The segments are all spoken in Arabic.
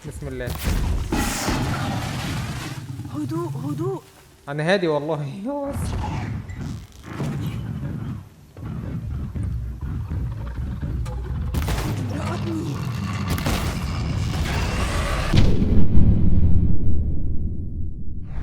بسم الله. هدوء هدوء. انا هادي والله. رأتني.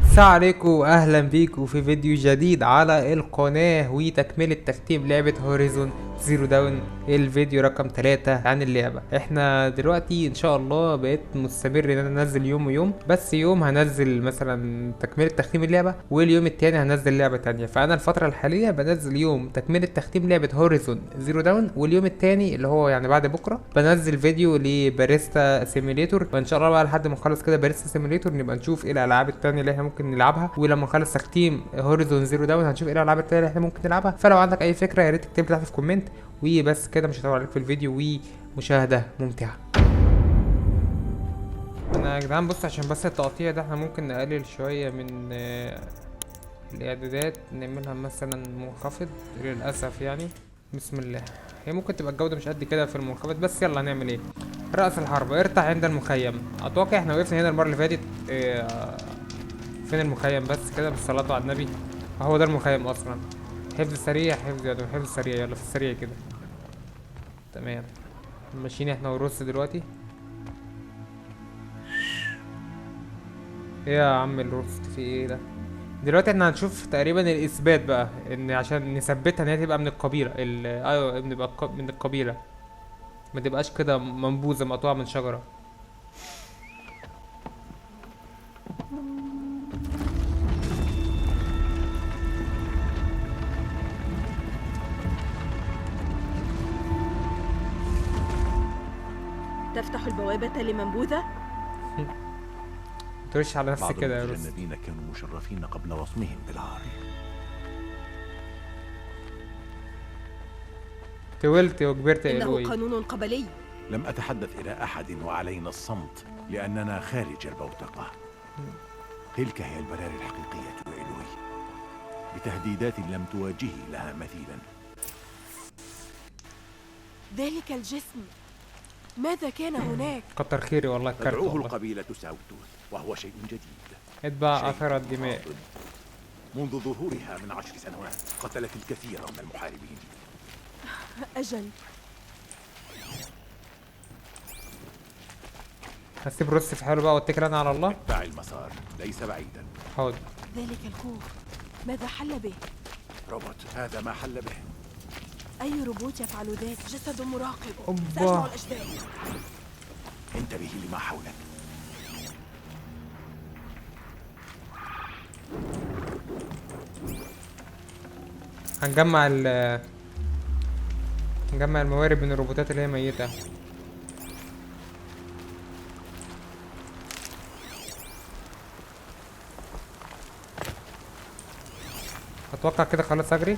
السلام عليكم واهلا بيكم في فيديو جديد على القناة وتكملة تختيم لعبة هوريزون زيرو داون. الفيديو رقم 3 عن اللعبة. احنا دلوقتي ان شاء الله بقيت مستمر ان انا انزل يوم ويوم، بس يوم هنزل مثلا تكملة تختيم اللعبة واليوم التاني هنزل لعبة تانية. فانا الفترة الحالية بنزل يوم تكملة تختيم لعبة هوريزون زيرو داون، واليوم التاني اللي هو يعني بعد بكرة بنزل فيديو لباريستا سيميليتور. وان شاء الله بقى لحد ما نخلص كده باريستا سيميليتور نبقى نشوف ايه الالعاب التانية اللي احنا ممكن نلعبها، ولما نخلص تختيم هوريزون زيرو داون هنشوف ايه الالعاب التانية اللي احنا ممكن نلعبها. فلو عندك اي فكرة يا ريت تكتب لي تحت في كومنت. وبس كده، مش هطول عليك في الفيديو، ومشاهدة ممتعة. انا يا جدعان بص، عشان بس التقطيع ده احنا ممكن نقلل شوية من الاعدادات، نعملها مثلا منخفض للاسف يعني. بسم الله. هي ممكن تبقى الجودة مش قد كده في المنخفض، بس يلا هنعمل ايه. رأس الحرب، ارتح عند المخيم. اتوقع احنا وقفنا هنا المرة اللي فاتت. فين المخيم بس كده بالصلاة على النبي. هو ده المخيم اصلا. حفظ سريع، حفظ يا دوب، حفظ سريع، يلا في السريع كده. تمام. ماشيين احنا والروس دلوقتي. ايه يا عم الروس في ايه ده؟ دلوقتي احنا هنشوف تقريبا الاثبات بقى، ان عشان نثبتها ان هي تبقى من القبيله ايوه بنبقى من القبيله، ما تبقاش كده منبوذه مقطوعه من شجره. تفتح البوابة لمنبوذة؟ متقولش على نفسك بعض كده يا روس. المتجندين كانوا مشرفين قبل وصمهم بالعار. تولت وكبرت يا إنه الوي. قانون قبلي. لم أتحدث إلى أحد وعلينا الصمت لأننا خارج البوتقة. تلك هي البراري الحقيقية يا إلوي، بتهديدات لم تواجهي لها مثيلا. ذلك الجسم، ماذا كان هناك؟ كتر خيري والله، كارت تدعوه والله. القبيلة ساوتوث، وهو شيء جديد. اتبع شيء اثر الدماء. فاضل. منذ ظهورها من 10 سنوات قتلت الكثير من المحاربين. أجل. هسيب روس في حاله بقى واتكل انا على الله. اتبع المسار، ليس بعيدا. حاضر. ذلك الكوخ، ماذا حل به؟ روبوت، هذا ما حل به. أي روبوت يفعل ذلك؟ جسد مراقب. أوبا. سأجمع الأجزاء. انتبهي لما حولك. هنجمع نجمع الموارد من الروبوتات اللي هي ميتة. اتوقع كده خلاص اجري.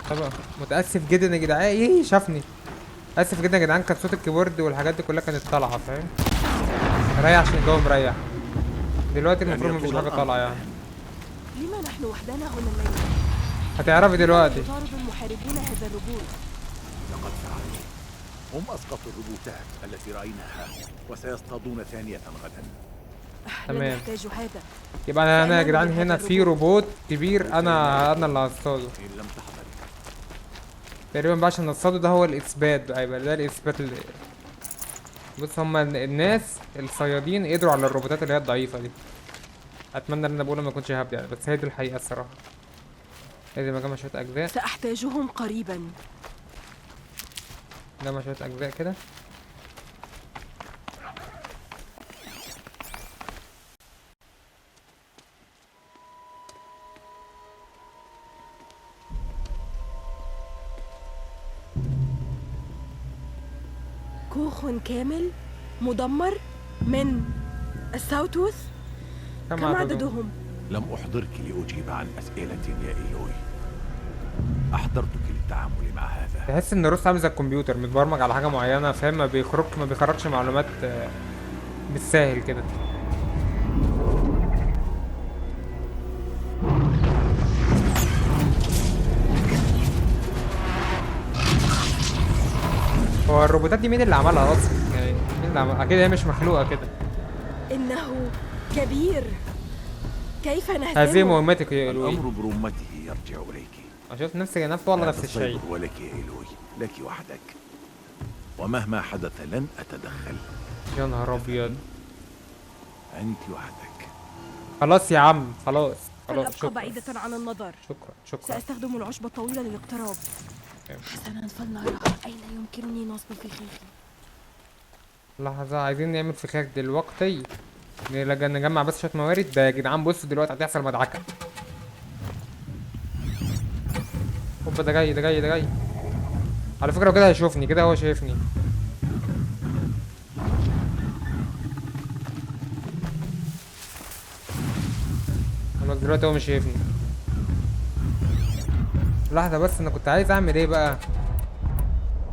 طبعا متأسف جدا يا جدعان، ايه شافني. اسف جدا يا جدعان، كان صوت الكيبورد والحاجات دي كلها كانت طالعة، فاهم. مريح عشان الجو مريح. دلوقتي المفروض مفيش حاجة طالعة يعني. لما نحن وحدنا هنا الليل؟ هتعرفي دلوقتي. يطارد المحاربون هذا الروبوت. لقد فعلوا. هم أسقطوا الروبوتات التي رأيناها وسيصطادون ثانية غدا. لن تمام. نحتاج هذا. يبقى انا يا جدعان هنا في روبوت كبير، انا اللي هصطاده إن لم تحضري. تقريبا بقى. عشان نصطاده ده هو الاثبات بقى، يبقى ده الاثبات اللي. بص، هما الناس الصيادين قدروا على الروبوتات اللي هي الضعيفة دي. اتمنى ان انا بقولها ما اكونش هبد يعني، بس هي دي الحقيقة الصراحة. لازم اجمع شوية اجزاء. سأحتاجهم قريبا. اجمع شوية اجزاء كده. كوخ كامل مدمر من الساوتوث. كم عددهم؟ لم أحضرك لأجيب عن أسئلة يا إيلوي، أحضرتك للتعامل مع هذا. تحس ان روس عامل زي الكمبيوتر متبرمج على حاجة معينة، فاهم. ما بيخرجش معلومات بالساهل كده. هو الروبوتات دي مين اللي عملها اصلا؟ يعني مين اللي عملها؟ اكيد هي مش مخلوقه كده. إنه كبير. كيف هذه نهزمه؟ مهمتك يا إلوي. الأمر برمته يرجع إليك. شفت نفسي نفس والله هذا نفس الشيء. الصيد هو لك يا إلوي، لك وحدك، ومهما حدث لن أتدخل. يا نهار ابيض. أنت وحدك. خلاص يا عم، خلاص فلأبقى شكرا بعيدة عن النظر. شكرا. سأستخدم العشبة الطويلة للاقتراب. حسنا، فلنرى أين يمكنني نصب فخاخي. لحظة، عايزين نعمل فخاخ دلوقتي. نجمع بس شوية موارد. ده يا جدعان بصوا دلوقتي هتحصل مدعكة. هوبا، ده جاي ده جاي ده جاي. على فكرة كده هيشوفني، كده هو شايفني. خلاص دلوقتي هو مش شايفني. لحظة بس، انا كنت عايز اعمل ايه بقى؟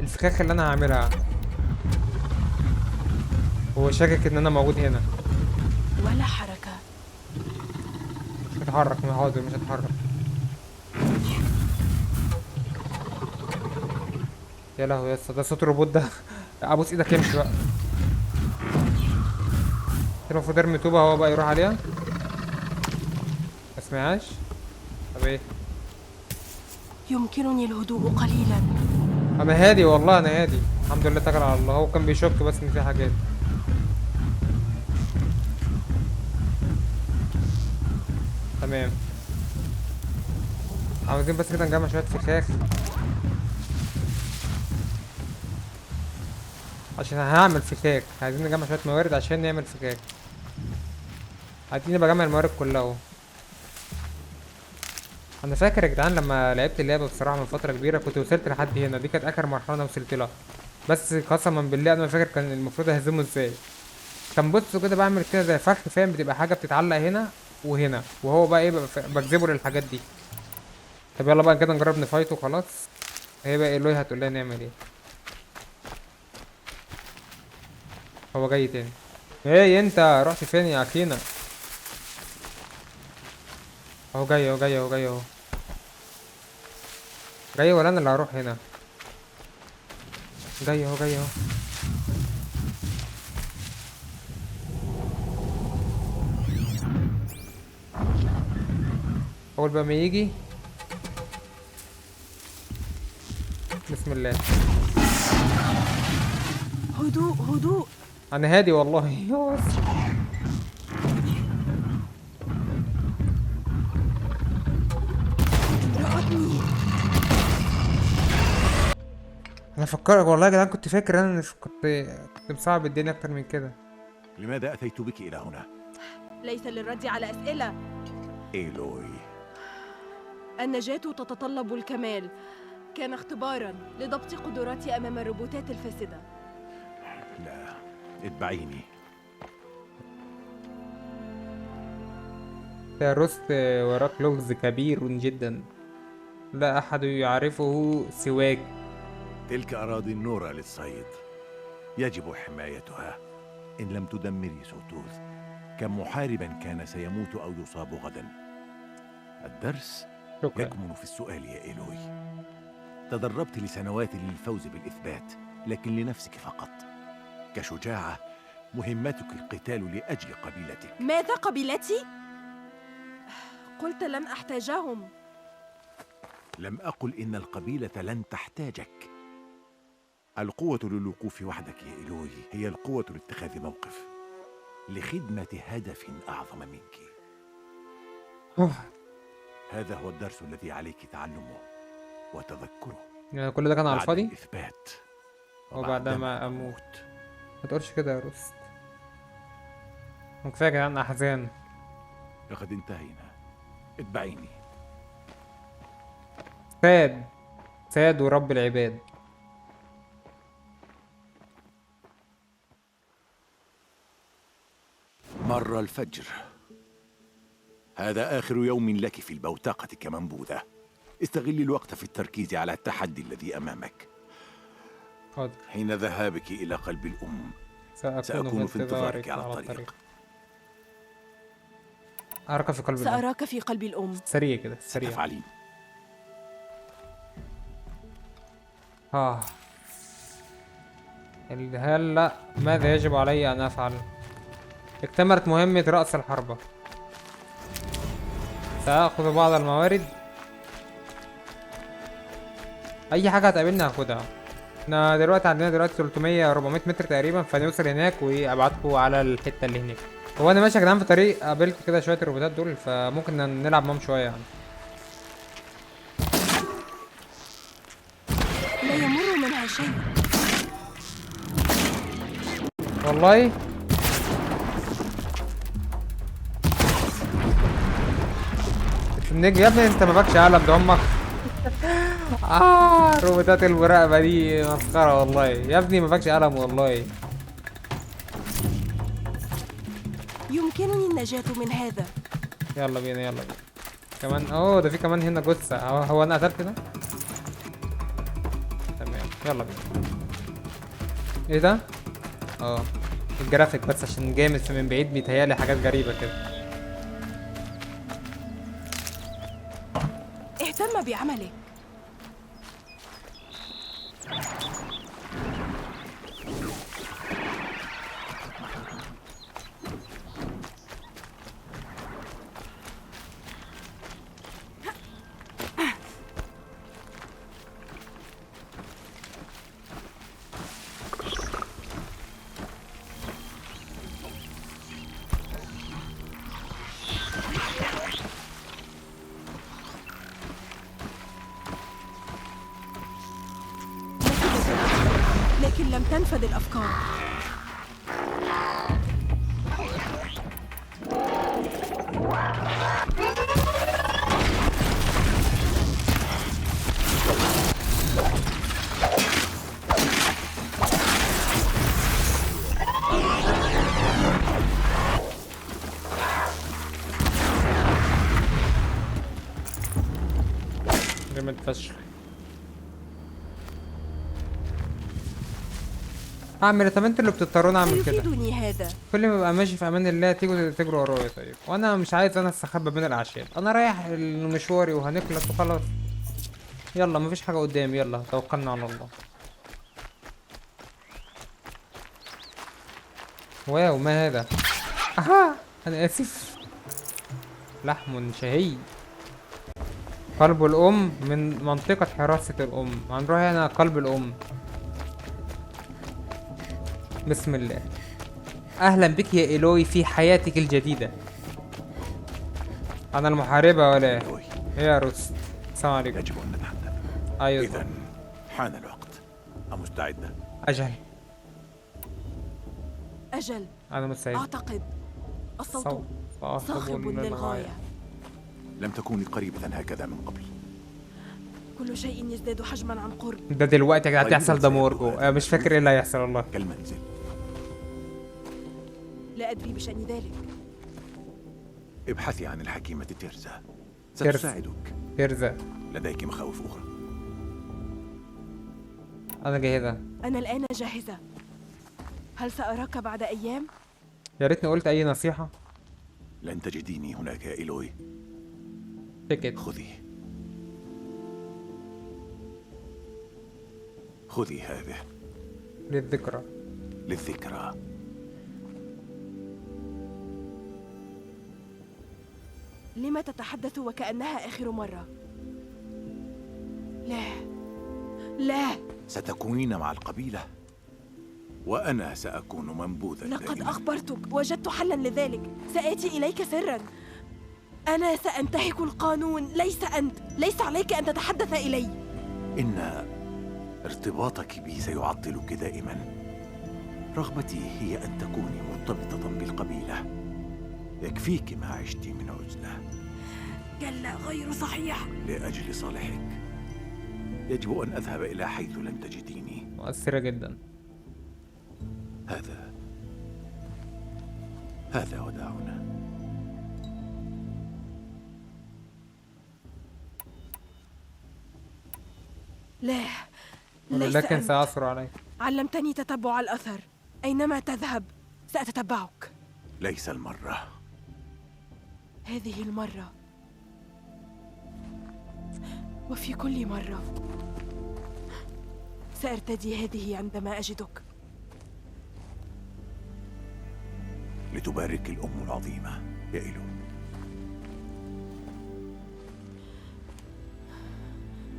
الفخاخ اللي انا هعملها، هو شاكك ان انا موجود هنا. ولا حركة. مش هتحرك، حاضر مش هتحرك. يا لهوي يا اسطى، ده صوت الروبوت ده. ابوس ايدك يمشي بقى. المفروض ارمي طوبة هو بقى يروح عليها. مسمعهاش. طب ايه؟ يمكنني الهدوء قليلا. انا هادي والله، انا هادي الحمد لله، اتكل على الله. هو كان بيشك بس ان في حاجات. تمام. عاوزين بس كده نجمع شوية فخاخ عشان هعمل فخاخ. عايزين نجمع شوية موارد عشان نعمل فخاخ. عايزين بجمع الموارد كلها اهو. انا فاكر يا جدعان لما لعبت اللعبة بصراحة من فترة كبيرة كنت وصلت لحد هنا. دي كانت اخر مرحلة انا وصلت لها. بس قسما بالله انا فاكر كان المفروض اهزمه ازاي. كان بصوا كده بعمل كده زي فخ، فاهم؟ بتبقى حاجة بتتعلق هنا وهنا، وهو بقى ايه بجذبه للحاجات دي. طب يلا بقى كده نجرب نفايته خلاص. هي بقى ايلوي هتقول لنا نعمل ايه. هو جاي تاني. ايه انت رحت فين يا اخينا؟ اهو جاي اهو جاي اهو جاي اهو جاي، ولا انا اللي هروح هنا؟ جاي اهو جاي اهو. اول بقى ما يجي. بسم الله. هدوء هدوء. انا هادي والله. يوس. رأتني. انا فكرك والله يا جدعان، كنت فاكر انا كنت مصعب الدنيا اكتر من كده. لماذا أتيت بك إلى هنا؟ ليس للرد على أسئلة. إيلوي. النجاة تتطلب الكمال. كان اختبارا لضبط قدراتي أمام الروبوتات الفاسدة. لا، اتبعيني. روست وراك لغز كبير جدا لا احد يعرفه سواك. تلك أراضي النورة للصيد، يجب حمايتها. إن لم تدمري سوتوث، كم محاربا كان سيموت أو يصاب غدا. الدرس شكرا. يكمن في السؤال يا إيلوي. تدربت لسنوات للفوز بالإثبات، لكن لنفسك فقط. كشجاعة مهمتك القتال لأجل قبيلتك. ماذا قبيلتي؟ قلت لن أحتاجهم. لم أقل إن القبيلة لن تحتاجك. القوة للوقوف وحدك يا إيلوي هي القوة لاتخاذ موقف لخدمة هدف أعظم منك. هذا هو الدرس الذي عليك تعلمه وتذكره. يعني كل ده كان على بعد الفاضي؟ الإثبات وبعد ما اموت. ما تقولش كده يا روست. كفايه يا جدعان احزان. لقد انتهينا. اتبعيني. ساد ورب العباد. مر الفجر. هذا آخر يوم لك في البوتقة كمنبوذة. استغلي الوقت في التركيز على التحدي الذي أمامك. حاضر. حين ذهابك إلى قلب الأم سأكون في انتظارك على الطريق. أراك في قلب الأم. سأراك في قلب الأم. سريع كده سريع. ستفعلين. هلا ماذا يجب علي ان افعل؟ اكتملت مهمة رأس الحربة. سأخذ بعض الموارد. اي حاجة هتقابلنا هاخدها. احنا دلوقتي عندنا 300 400 متر تقريبا، فنوصل هناك وابعتكم على الحتة اللي هناك. هو انا ماشي يا جدعان في طريق قابلت كده شوية الروبوتات دول، فممكن نلعب معاهم شوية يعني. لا يمر منها شيء. والله النجم يا ابني، انت ما باكش قلم ده امك. روبوتات المراقبة دي مسخرة والله يا ابني، ما باكش قلم والله. يمكنني النجاة من هذا. يلا بينا يلا بينا. كمان ده في كمان هنا جثة. هو انا قتلت ده؟ تمام يلا بينا. ايه ده؟ الجرافيك بس عشان جامد، فمن بعيد بيتهيألي حاجات غريبة كده. اهتم بعملك. لكن لم تنفذ الأفكار. جامد فشخ. اعمل. طب انتوا اللي بتضطروني اعمل كده. يفيدني هذا. كل ما ببقى ماشي في امان الله تيجوا تجروا ورايا. طيب وانا مش عايز انا استخبى بين الاعشاب، انا رايح مشواري وهنخلص وخلاص. يلا مفيش حاجه قدامي، يلا توكلنا على الله. واو ما هذا؟ انا اسف. لحم شهي. قلب الام من منطقه حراسه الام. هنروح هنا قلب الام. بسم الله. اهلا بك يا إيلوي في حياتك الجديدة. انا المحاربة ولا ايه؟ إيلوي، ايه يا روست؟ السلام عليكم. يجب أن نتحدث. ايوه إذا حان الوقت. أمستعدة؟ اجل. أجل. انا مستعد. أعتقد الصوت صاخب للغاية. لم تكوني قريبة هكذا من قبل. كل شيء يزداد حجما عن قرب. ده دلوقتي قاعد هتحصل دمار جوه. انا مش فاكر ايه اللي هيحصل والله. كالمنزل. لا أدري بشأن ذلك. ابحثي عن الحكيمة تيرزا، تيرزا. ستساعدك. تيرزا. لديك مخاوف أخرى. انا جاهزة. أنا الآن جاهزة. هل سأراك بعد أيام؟ يا ريتني قلت اي نصيحة. لن تجديني هناك يا إيلوي. تيكت. خذي هذه للذكرى. للذكرى. لما تتحدث وكأنها آخر مرة؟ لا لا. ستكونين مع القبيلة وأنا سأكون منبوذا. لقد أخبرتك، وجدت حلا لذلك. سآتي إليك سرا. أنا سأنتهك القانون، ليس أنت. ليس عليك أن تتحدث إلي. إن ارتباطك بي سيعطلك دائما. رغبتي هي أن تكوني مرتبطة بالقبيلة. يكفيك ما عشت من عزلة. كلا، غير صحيح. لأجل صالحك يجب أن أذهب إلى حيث لن تجديني. مؤثرة جدا. هذا وداعنا. لا، ليس لكن أنت. سأصر عليك. علمتني تتبع الأثر. أينما تذهب سأتتبعك. ليس المرة. هذه المرة، وفي كل مرة سأرتدي هذه عندما أجدك. لتبارك الأم العظيمة يا إيلوي.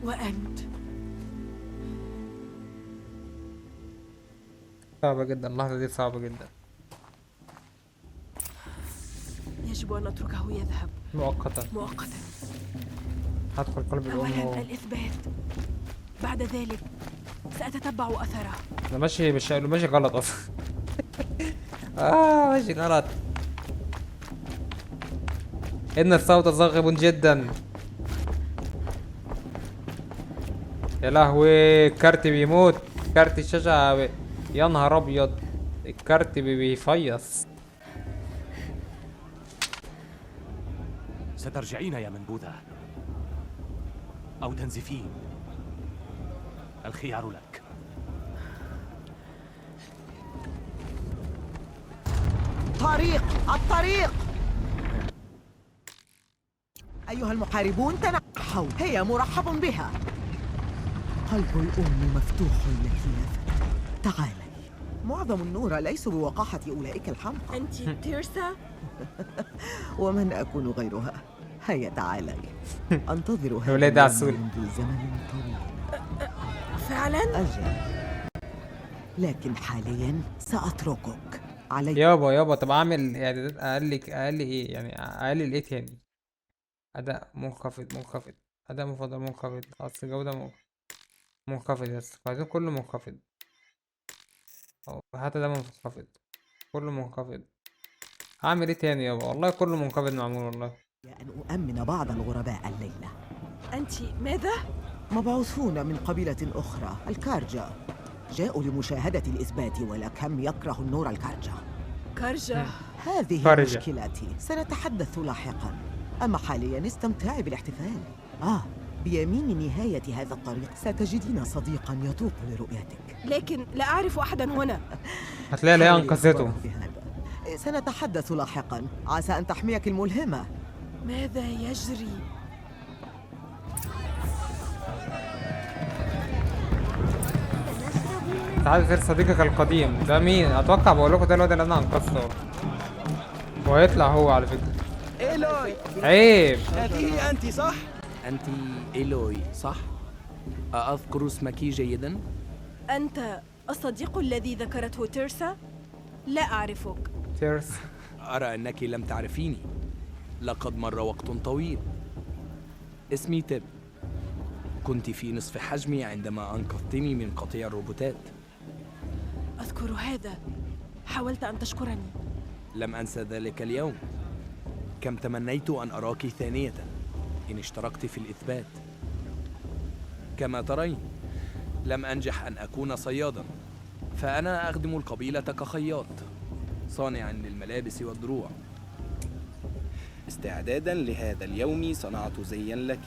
وأنت؟ صعبة جدا اللحظة دي، صعبة جدا. يجب أن نتركه يذهب مؤقتا. مؤقتا. هدخل قلب الأم أولا الإثبات، بعد ذلك سأتتبع أثره. أنا ماشي ماشي غلط أصلا. ماشي غلط. إن الصوت صاخب جدا. يا لهوي الكارت بيموت، كارت الشاشة يا نهار أبيض، الكارت بيفيص. سترجعين يا منبوذة أو تنزفين، الخيار لك. الطريق أيها المحاربون، تنحوا، هي مرحب بها. قلب الأم مفتوح لك يا فتى، تعالي. معظم النور ليسوا بوقاحة أولئك الحمقى. أنت تيرسا؟ ومن أكون غيرها؟ هيا تعالي. أنتظر هذا ولاد اليوم عسول. منذ زمن طويل. فعلا؟ أجل، لكن حاليا سأتركك. عليك يابا طب أعمل إعدادات أقل إيه يعني، أقلل إيه تاني؟ أداء منخفض، أداء مفضل منخفض، أصل جودة منخفض يا اسطى، عايزين كله منخفض، أو حتى ده منخفض، كله منخفض. هعمل ايه تاني يابا؟ والله كله منخفض معمول والله. أن أؤمن بعض الغرباء الليلة. أنت ماذا؟ مبعوثون من قبيلة أخرى، الكارجا. جاءوا لمشاهدة الإثبات، ولكم يكره النور الكارجا. كارجا؟ هذه كارجا. مشكلتي، سنتحدث لاحقا. أما حاليا استمتعي بالاحتفال. بيمين نهاية هذا الطريق ستجدين صديقا يتوق لرؤيتك. لكن لا أعرف أحدا هنا. هتلاقي اللي هي حاولي انقذته. الإخبار بهذا. سنتحدث لاحقا، عسى أن تحميك الملهمة. ماذا يجري؟ تعال غير صديقك القديم ده مين؟ اتوقع بقول لكم ده الواد اللي انا انقذته، وهيطلع هو على فكرة. إيلوي، عيب. هذه أنت صح؟ أنت إيلوي صح؟ أذكر اسمك جيدا؟ أنت الصديق الذي ذكرته تيرسا؟ لا أعرفك. تيرس. أرى أنك لم تعرفيني، لقد مر وقت طويل. اسمي تيب، كنت في نصف حجمي عندما أنقذتني من قطيع الروبوتات. أذكر هذا، حاولت أن تشكرني. لم أنسى ذلك اليوم. كم تمنيت أن أراك ثانية إن اشتركت في الإثبات. كما ترين، لم أنجح أن أكون صياداً، فأنا أخدم القبيلة كخياط، صانعاً للملابس والدروع. استعداداً لهذا اليوم صنعت زياً لك.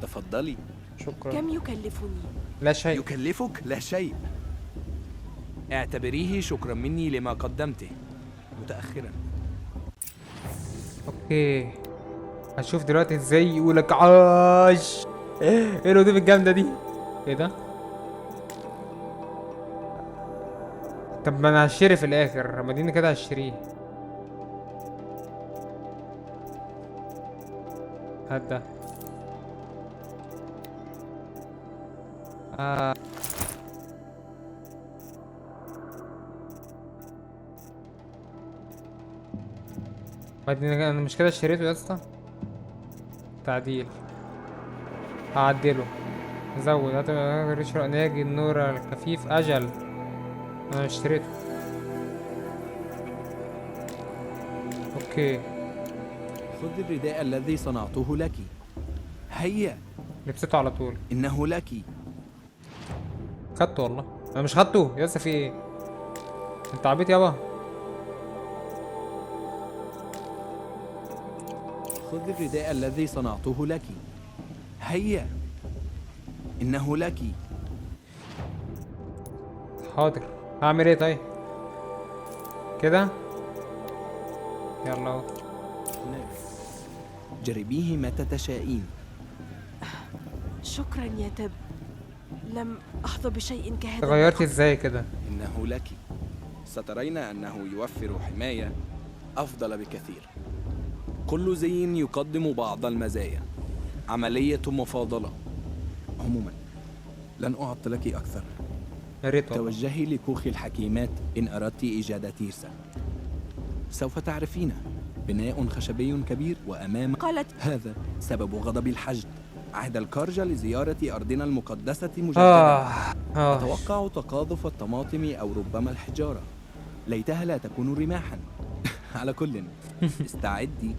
تفضلي. شكرا. كم يكلفني؟ لا شيء. يكلفك؟ لا شيء. اعتبريه شكراً مني لما قدمته متأخراً. اوكي هشوف دلوقتي ازاي يقولك عاش. ايه الهدوم الجامدة دي؟ ايه ده؟ طب ما انا هشتري في الاخر، لما اديني كده هشتريه. هات ده. بعدين انا مش كده اشتريته يا اسطى؟ تعديل. هعدله. زود هات ريشر اناجي النور الخفيف اجل. انا اشتريته. اوكي خذ الرداء الذي صنعته لك. هيا، لبسته على طول. إنه لك. خدته والله، انا مش خدته يا اسطى، في ايه؟ انت عبيط يابا. خذ الرداء الذي صنعته لك. هيا، إنه لك. حاضر. هعمل ايه طيب؟ كده يلا اهو. جربيه متى تشائين. شكرا يا تب، لم أحظى بشيء كهذا. اتغيرت ازاي كده؟ إنه لك. سترين أنه يوفر حماية أفضل بكثير. كل زي يقدم بعض المزايا. عملية مفاضلة. عموما لن أعطلك أكثر. يا ريت والله. توجهي لكوخ الحكيمات إن أردت إيجاد تيرسا. سوف تعرفين بناء خشبي كبير وأمام قالت هذا سبب غضب الحشد. عهد الكارجة لزيارة أرضنا المقدسة مجددا. أتوقع تقاذف الطماطم أو ربما الحجارة. ليتها لا تكون رماحا. على كل استعدي.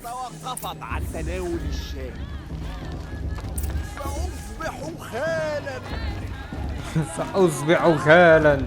توقفت عن تناول الشاي. سأصبح خالا. سأصبح خالا.